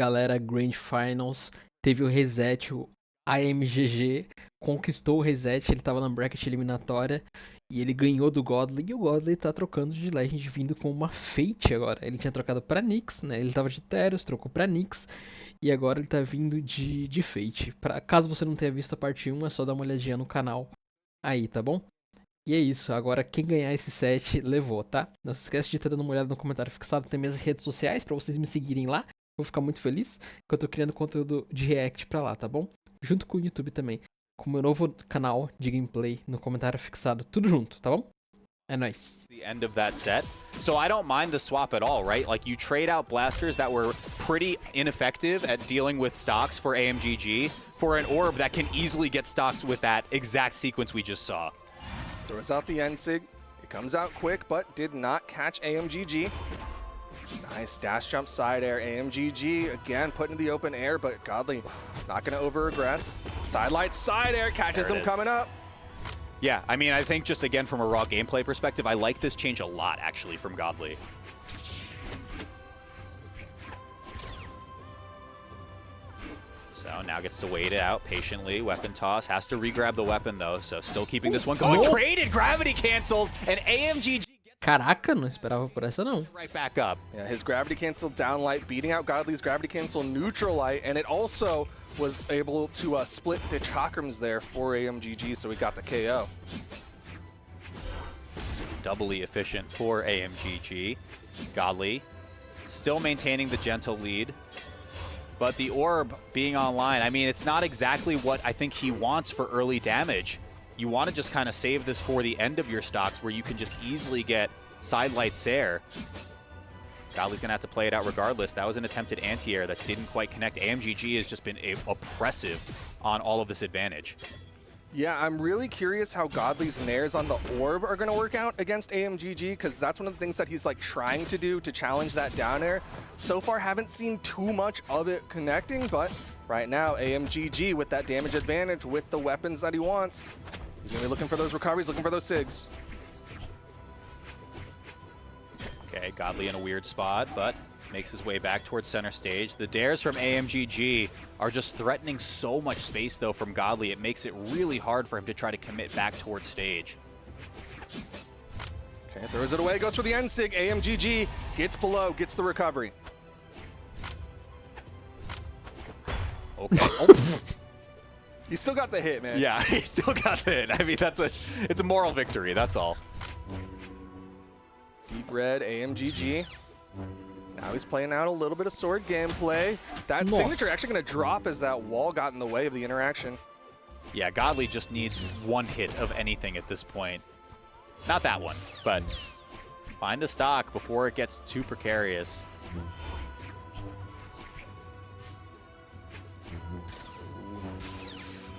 galera, Grand Finals, teve o reset, o AMGG conquistou o reset, ele tava na bracket eliminatória e ele ganhou do Godly, e o Godly tá trocando de Legend, vindo com uma Fate agora. Ele tinha trocado pra Nyx, né, ele tava de Teros, trocou pra Nyx, e agora ele tá vindo de Fate. Caso você não tenha visto a parte 1, é só dar uma olhadinha no canal aí, tá bom? E é isso, agora quem ganhar esse set levou, tá? Não se esquece de estar dando uma olhada no comentário fixado, tem minhas redes sociais pra vocês me seguirem lá. Vou ficar muito feliz, que eu tô criando conteúdo de react pra lá, tá bom? Junto com o YouTube também, com o meu novo canal de gameplay no comentário fixado, tudo junto, tá bom? É nóis. The end of that set. So I don't mind the swap at all, right? Like, you trade out blasters that were pretty ineffective at dealing with stocks for AMGG for an orb that can easily get stocks with that exact sequence we just saw. Throws out the N-Sig. It comes out quick, but did not catch AMGG. Nice dash jump side air. AMGG again put in the open air, but Godly not going to over-aggress. Sidelight side air catches them coming up. Yeah, I mean, I think just again from a raw gameplay perspective, I like this change a lot actually from Godly. So now gets to wait it out patiently. Weapon toss, has to re-grab the weapon though, so still keeping this one going. Traded, gravity cancels, and AMGG Caraca, não esperava por essa não. right back up. Yeah, his gravity cancel down light, beating out Godly's gravity cancel neutral light, and it also was able to split the chakrams there for AMGG, so we got the KO. Doubly efficient for AMGG. Godly still maintaining the gentle lead. But the orb being online, I mean, it's not exactly what I think he wants for early damage. You want to just kind of save this for the end of your stocks where you can just easily get sidelight Sair. Godly's going to have to play it out regardless. That was an attempted anti-air that didn't quite connect. AMGG has just been oppressive on all of this advantage. Yeah, I'm really curious how Godly's nairs on the orb are going to work out against AMGG, because that's one of the things that he's like trying to do to challenge that down air. So far, haven't seen too much of it connecting, but right now, AMGG with that damage advantage with the weapons that he wants. He's going to be looking for those recoveries, looking for those SIGs. Okay, Godly in a weird spot, but makes his way back towards center stage. The dares from AMGG are just threatening so much space, though, from Godly. It makes it really hard for him to try to commit back towards stage. Okay, throws it away, goes for the N-Sig. AMGG gets below, gets the recovery. Okay. Oh. He still got the hit, man. Yeah, he still got the hit. I mean, it's a moral victory, that's all. Deep red, AMGG. Now he's playing out a little bit of sword gameplay. That signature actually going to drop as that wall got in the way of the interaction. Yeah, Godly just needs one hit of anything at this point. Not that one, but find the stock before it gets too precarious.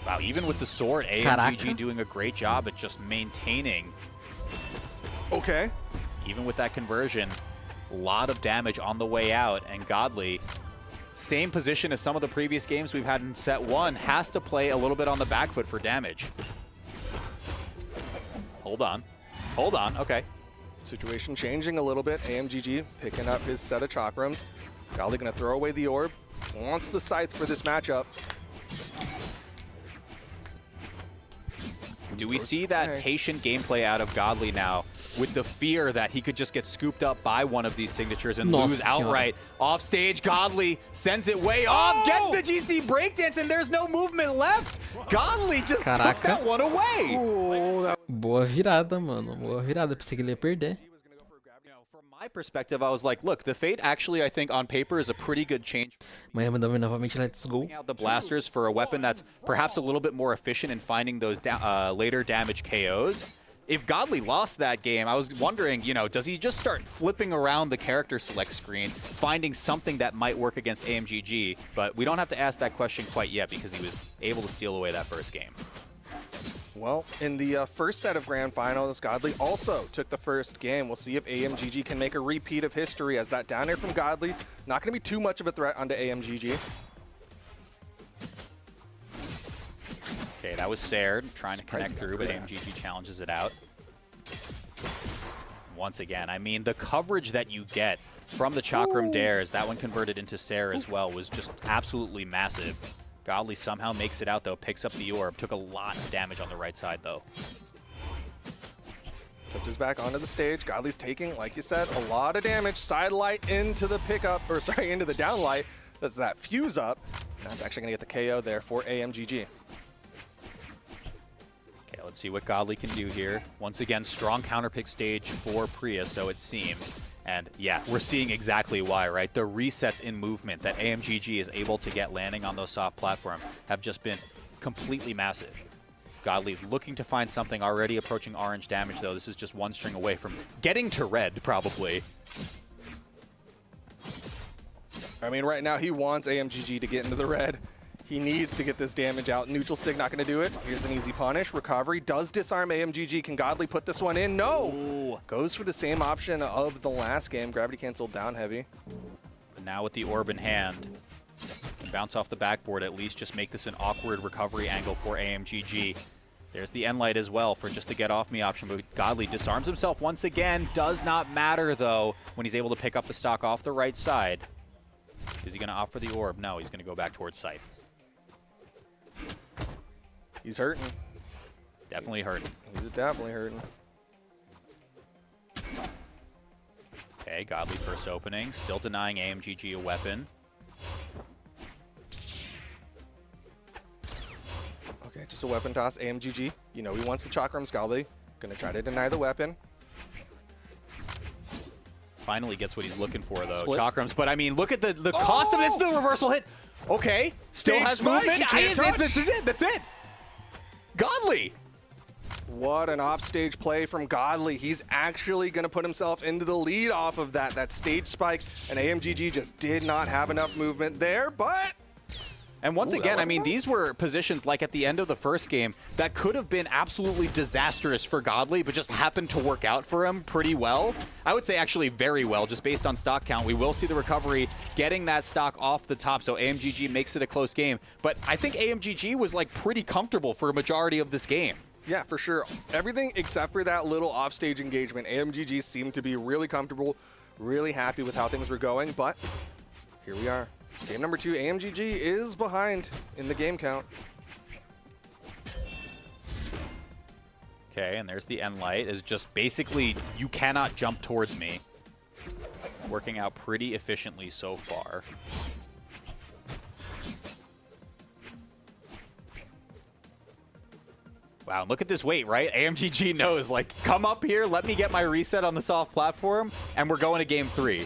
Wow, even with the sword, AMGG doing a great job at just maintaining. Okay. Even with that conversion, a lot of damage on the way out, and Godly, same position as some of the previous games we've had in set 1, has to play a little bit on the back foot for damage. Hold on. Hold on, okay. Situation changing a little bit. AMGG picking up his set of chakrams. Godly going to throw away the orb. Wants the scythe for this matchup. Do we see that patient gameplay out of Godly now with the fear that he could just get scooped up by one of these signatures and lose outright? Off stage, Godly sends it way off, gets the GC breakdance, and there's no movement left. Godly just took that one away. Boa virada, mano. Boa virada. Pensei que ele ia perder. From my perspective, I was like, look, the Fate actually, I think, on paper is a pretty good change. Miami novamente, let's go. Out the blasters for a weapon that's perhaps a little bit more efficient in finding those later damage KOs. If Godly lost that game, I was wondering, you know, does he just start flipping around the character select screen, finding something that might work against AMGG? But we don't have to ask that question quite yet because he was able to steal away that first game. Well, in the first set of Grand Finals, Godly also took the first game. We'll see if AMGG can make a repeat of history, as that down air from Godly, not going to be too much of a threat onto AMGG. Okay, that was Sair trying to connect through, but AMGG challenges it out. once again. I mean, the coverage that you get from the Chakram Dares, that one converted into Sarah as well, was just absolutely massive. Godly somehow makes it out, though, picks up the orb. Took a lot of damage on the right side, though. Touches back onto the stage. Godly's taking, like you said, a lot of damage. Side light into the pickup, or sorry, into the down light. That's that fuse up. That's actually going to get the KO there for AMGG. Okay, let's see what Godly can do here. Once again, strong counterpick stage for Priya, so it seems. And yeah, we're seeing exactly why, right? The resets in movement that AMGG is able to get landing on those soft platforms have just been completely massive. Godly looking to find something, already approaching orange damage, though. This is just one string away from getting to red, probably. I mean, right now he wants AMGG to get into the red. He needs to get this damage out. Neutral Sig not going to do it. Here's an easy punish. Recovery does disarm AMGG. Can Godly put this one in? No! Ooh. Goes for the same option of the last game. Gravity canceled down heavy. But now with the orb in hand, bounce off the backboard at least, just make this an awkward recovery angle for AMGG. There's the end light as well for just the get off me option, but Godly disarms himself once again. Does not matter though when he's able to pick up the stock off the right side. Is he going to opt for the orb? No, he's going to go back towards Scythe. He's hurting. Definitely hurting. He's definitely hurting. Okay, Godly first opening, still denying AMGG a weapon. Okay, just a weapon toss. AMGG, you know he wants the Chakrams. Godly gonna try to deny the weapon. Finally gets what he's looking for, though. Split. Chakrams, but I mean, look at the cost of this, the reversal hit. Okay, still Stage has spike, movement. he can't touch. This is it, that's it. Godly. What an offstage play from Godly. He's actually going to put himself into the lead off of that stage spike, and AMGG just did not have enough movement there, but... And once again, I mean, these were positions like at the end of the first game that could have been absolutely disastrous for Godly, but just happened to work out for him pretty well. I would say actually very well, just based on stock count. We will see the recovery getting that stock off the top, so AMGG makes it a close game. But I think AMGG was like pretty comfortable for a majority of this game. Yeah, for sure. Everything except for that little offstage engagement. AMGG seemed to be really comfortable, really happy with how things were going, but here we are. Game number 2, AMGG is behind in the game count. Okay, and there's the end light. Is just basically, you cannot jump towards me. Working out pretty efficiently so far. Wow, look at this weight, right? AMGG knows, like, come up here, let me get my reset on the soft platform, and we're going to game 3.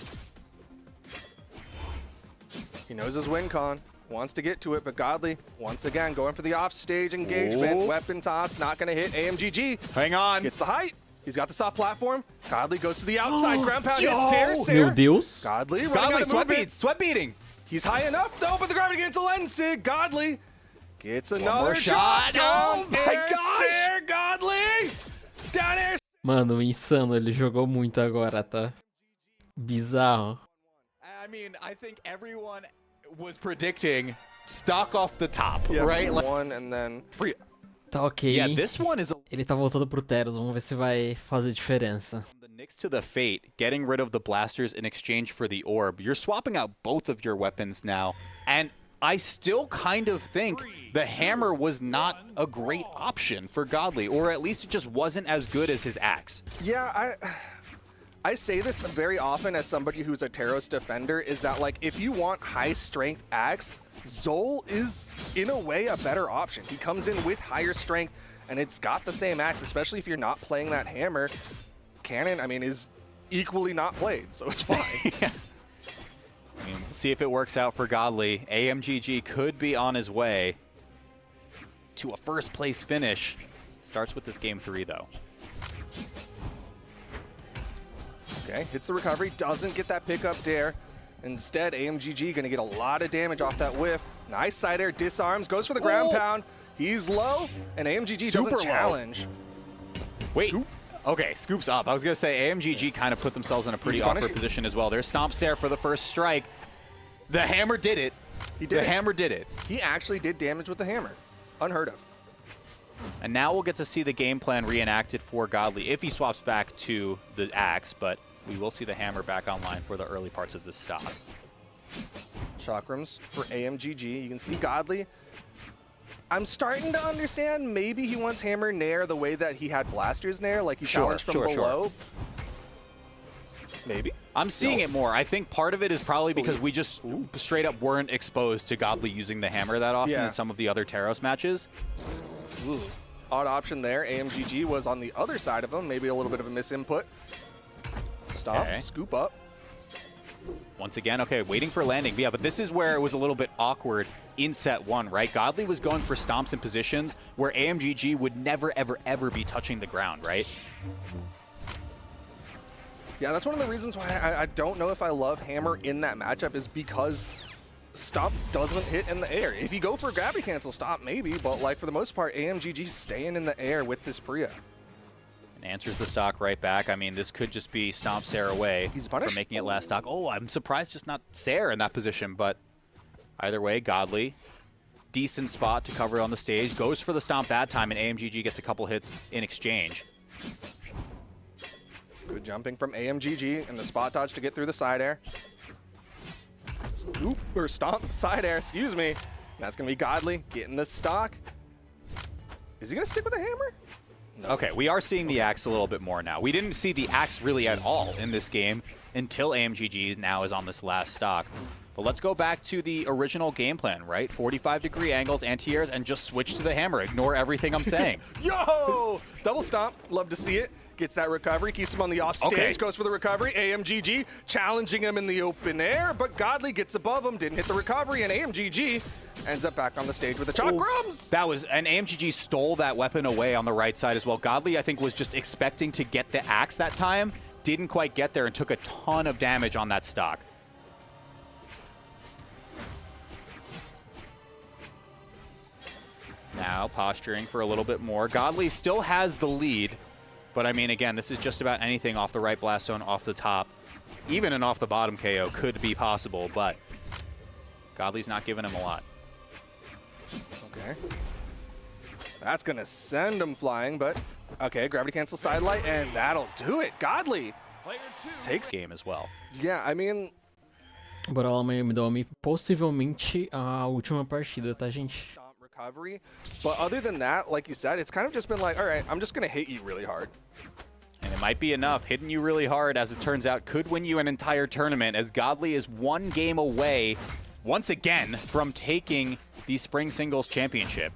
He knows his win con, wants to get to it, but Godly, once again, going for the offstage engagement. Ooh. Weapon toss, not going to hit AMGG. Hang on. Gets the height. He's got the soft platform. Godly goes to the outside. Ground pound hits stairs. Meu Deus. Godly, sweat beating. He's high enough, though, but the gravity gets a lens sig. Godly gets another more shot. Oh my gosh. Godly! Down air. Mano, insano, ele jogou muito agora, tá? Bizarro. I mean, I think everyone was predicting stock off the top, Yeah, right? Like, one and then free. Tá ok. yeah, this one is Ele tá voltando pro Teros, vamos ver se vai fazer diferença. the Nyx to the Fate, getting rid of the blasters in exchange for the orb. You're swapping out both of your weapons now, and I still kind of think the hammer was not a great option for Godly, or at least it just wasn't as good as his axe. Yeah, I say this very often as somebody who's a Teros defender, is that, like, if you want high strength axe, Zol is in a way a better option. He comes in with higher strength and it's got the same axe, especially if you're not playing that hammer. Cannon, I mean, is equally not played, so it's fine. Yeah. I mean, we'll see if it works out for Godly. AMGG could be on his way to a first place finish. Starts with this game 3 though. Okay, hits the recovery, doesn't get that pickup dare. Instead, AMGG gonna get a lot of damage off that whiff. Nice side air, disarms, goes for the ground pound. He's low, and AMGG Super doesn't low. challenge. Wait. Scoop. Okay, scoops up. I was going to say AMGG kind of put themselves in a pretty awkward position as well. There's stomps there for the first strike. The hammer did it. He did. The hammer did it. He actually did damage with the hammer. Unheard of. And now we'll get to see the game plan reenacted for Godly if he swaps back to the axe, but we will see the hammer back online for the early parts of this stock. Chakrams for AMGG. You can see Godly. I'm starting to understand maybe he wants hammer nair the way that he had blaster's nair, like he challenged from below. Maybe. I'm seeing it more. I think part of it is probably because we just straight up weren't exposed to Godly using the hammer that often in some of the other Taros matches. Ooh. Odd option there. AMGG was on the other side of him. Maybe a little bit of a misinput. Stop. Okay. Scoop up. Once again, okay, waiting for landing. Yeah, but this is where it was a little bit awkward in set one, right? Godly was going for stomps in positions where AMGG would never, ever, ever be touching the ground, right? Yeah, that's one of the reasons why I don't know if I love hammer in that matchup is because stomp doesn't hit in the air. If you go for a gravity cancel stop, maybe, but like for the most part, AMGG's staying in the air with this Priya. And answers the stock right back. I mean, this could just be stomp Sair away from making it last stock. Oh, I'm surprised just not Sair in that position, but either way, Godly, decent spot to cover on the stage, goes for the stomp that time, and AMGG gets a couple hits in exchange. Good jumping from AMGG and the spot dodge to get through the side air. Scoop, or stomp, side air, excuse me. That's going to be Godly getting the stock. Is he going to stick with the hammer? No. Okay, we are seeing the axe a little bit more now. We didn't see the axe really at all in this game until AMGG now is on this last stock. But let's go back to the original game plan, right? 45-degree angles, anti-airs, and just switch to the hammer. Ignore everything I'm saying. Yo! Double stomp. Love to see it. Gets that recovery, keeps him on the off stage, goes for the recovery. AMGG challenging him in the open air, but Godly gets above him, didn't hit the recovery, and AMGG ends up back on the stage with the chakrams. That was, and AMGG stole that weapon away on the right side as well. Godly, I think, was just expecting to get the axe that time, didn't quite get there, and took a ton of damage on that stock. Now posturing for a little bit more. Godly still has the lead. But I mean, again, this is just about anything off the right blast zone, off the top. Even an off the bottom KO could be possible, but Godly's not giving him a lot. Okay. That's going to send him flying, but okay, gravity cancel sidelight, and that'll do it. Godly takes game as well. Yeah, I mean... Bora lá, Miami, possivelmente a última partida, tá, gente? Recovery, but other than that, like you said, it's kind of just been like, all right, I'm just going to hit you really hard. And it might be enough. Hitting you really hard, as it turns out, could win you an entire tournament, as Godly is one game away, once again, from taking the Spring Singles Championship.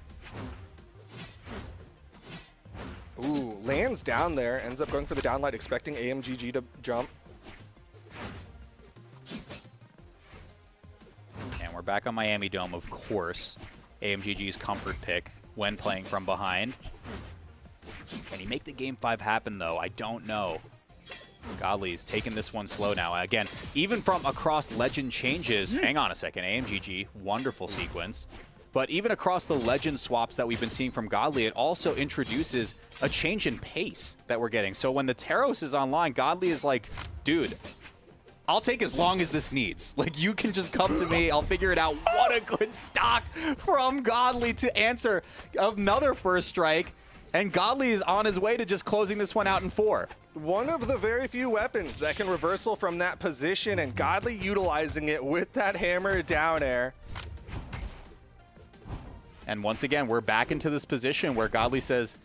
Ooh, lands down there, ends up going for the downlight, expecting AMGG to jump. And we're back on Miami Dome, of course. AMGG's comfort pick when playing from behind. Can he make the game 5 happen, though? I don't know. Godly's taking this one slow now. Again, even from across legend changes, hang on a second, AMGG, wonderful sequence. But even across the legend swaps that we've been seeing from Godly, it also introduces a change in pace that we're getting. So when the Taros is online, Godly is like, dude, I'll take as long as this needs. Like, you can just come to me. I'll figure it out. What a good stock from Godly to answer another first strike. And Godly is on his way to just closing this one out in 4. One of the very few weapons that can reversal from that position, and Godly utilizing it with that hammer down air. And once again, we're back into this position where Godly says,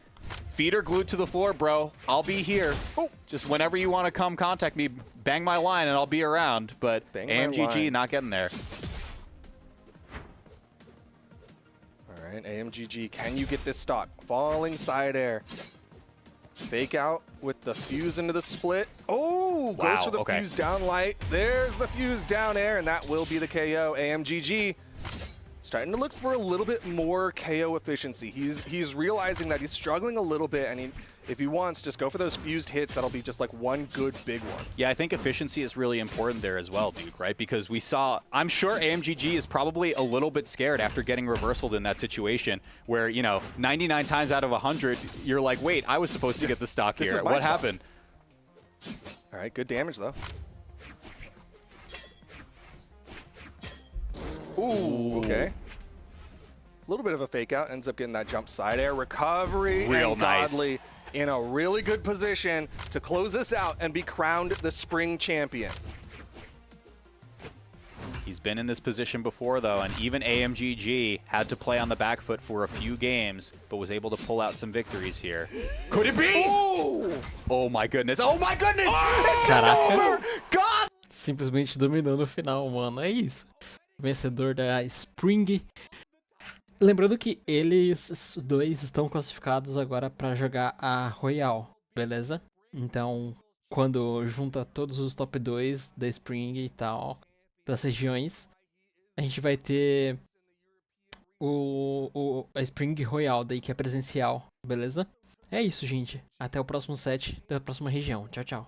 feet are glued to the floor, bro. I'll be here. Oh, just whenever you want to come contact me, bang my line and I'll be around. But AMGG not getting there. All right, AMGG, can you get this stock? Falling side air. Fake out with the fuse into the split. Oh, wow, goes for the fuse down light. There's the fuse down air, and that will be the KO. AMGG starting to look for a little bit more KO efficiency. He's realizing that he's struggling a little bit, and if he wants, just go for those fused hits. That'll be just like one good big one. Yeah, I think efficiency is really important there as well, dude, right? Because we saw, I'm sure AMGG is probably a little bit scared after getting reversaled in that situation where, you know, 99 times out of 100, you're like, wait, I was supposed to get the stock here. What happened? All right, good damage, though. Ooh, okay. A little bit of a fake out, ends up getting that jump side air recovery. Real and nice. Godly in a really good position to close this out and be crowned the spring champion. He's been in this position before, though, and even AMGG had to play on the back foot for a few games, but was able to pull out some victories here. Could it be? Oh my goodness. Oh my goodness! It's just over! God! Simplesmente dominou no final, mano. É isso. Vencedor da Spring. Lembrando que eles dois estão classificados agora para jogar a Royal, beleza? Então, quando junta todos os top 2 da Spring e tal, das regiões, a gente vai ter a Spring Royal daí, que é presencial, beleza? É isso, gente. Até o próximo set da próxima região. Tchau, tchau.